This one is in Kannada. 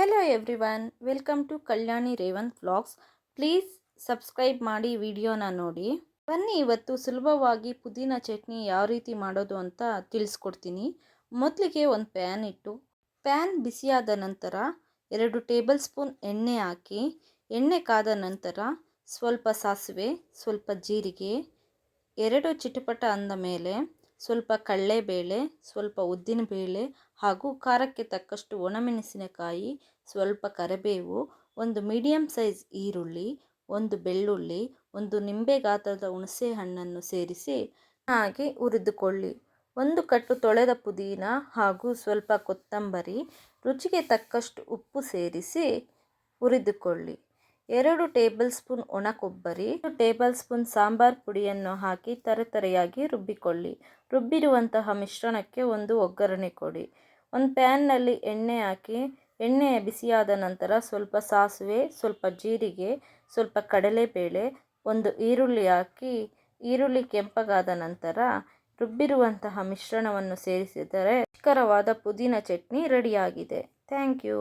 Hello everyone, welcome to Kalyani Revanth vlogs. Please subscribe ಮಾಡಿ ವಿಡಿಯೋನ ನೋಡಿ. ಬನ್ನಿ ಇವತ್ತು ಸುಲಭವಾಗಿ ಪುದೀನ ಚಟ್ನಿ ಯಾವ ರೀತಿ ಮಾಡೋದು ಅಂತ ತಿಳಿಸ್ಕೊಡ್ತೀನಿ. ಮೊದಲಿಗೆ ಒಂದು ಪ್ಯಾನ್ ಇಟ್ಟು ಪ್ಯಾನ್ ಬಿಸಿಯಾದ ನಂತರ 2 ಟೇಬಲ್ ಸ್ಪೂನ್ ಎಣ್ಣೆ ಹಾಕಿ, ಎಣ್ಣೆ ಕಾದ ನಂತರ ಸ್ವಲ್ಪ ಸಾಸಿವೆ, ಸ್ವಲ್ಪ ಜೀರಿಗೆ, 2 ಚಿಟಪಟ ಅಂದ ಮೇಲೆ ಸ್ವಲ್ಪ ಕಡಲೆಬೇಳೆ, ಸ್ವಲ್ಪ ಉದ್ದಿನಬೇಳೆ ಹಾಗೂ ಖಾರಕ್ಕೆ ತಕ್ಕಷ್ಟು ಒಣಮೆಣಸಿನಕಾಯಿ, ಸ್ವಲ್ಪ ಕರಿಬೇವು, ಒಂದು ಮೀಡಿಯಂ ಸೈಜ್ ಈರುಳ್ಳಿ, ಒಂದು ಬೆಳ್ಳುಳ್ಳಿ, ಒಂದು ನಿಂಬೆ ಗಾತ್ರದ ಹುಣಸೆ ಹಣ್ಣನ್ನು ಸೇರಿಸಿ ಹಾಗೆ ಹುರಿದುಕೊಳ್ಳಿ. 1 ಕಟ್ಟು ತೊಳೆದ ಪುದೀನ ಹಾಗೂ ಸ್ವಲ್ಪ ಕೊತ್ತಂಬರಿ, ರುಚಿಗೆ ತಕ್ಕಷ್ಟು ಉಪ್ಪು ಸೇರಿಸಿ ಹುರಿದುಕೊಳ್ಳಿ. 2 ಟೇಬಲ್ ಸ್ಪೂನ್ ಒಣ ಕೊಬ್ಬರಿ, 1 ಟೇಬಲ್ ಸ್ಪೂನ್ ಸಾಂಬಾರ್ ಪುಡಿಯನ್ನು ಹಾಕಿ ತರತರೆಯಾಗಿ ರುಬ್ಬಿಕೊಳ್ಳಿ. ರುಬ್ಬಿರುವಂತಹ ಮಿಶ್ರಣಕ್ಕೆ ಒಂದು ಒಗ್ಗರಣೆ ಕೊಡಿ. ಒಂದು ಪ್ಯಾನ್ನಲ್ಲಿ ಎಣ್ಣೆ ಹಾಕಿ, ಎಣ್ಣೆ ಬಿಸಿಯಾದ ನಂತರ ಸ್ವಲ್ಪ ಸಾಸಿವೆ, ಸ್ವಲ್ಪ ಜೀರಿಗೆ, ಸ್ವಲ್ಪ ಕಡಲೆಬೇಳೆ, ಒಂದು ಈರುಳ್ಳಿ ಹಾಕಿ, ಈರುಳ್ಳಿ ಕೆಂಪಗಾದ ನಂತರ ರುಬ್ಬಿರುವಂತಹ ಮಿಶ್ರಣವನ್ನು ಸೇರಿಸಿದರೆ ರುಚಿಕರವಾದ ಪುದೀನ ಚಟ್ನಿ ರೆಡಿಯಾಗಿದೆ. Thank you.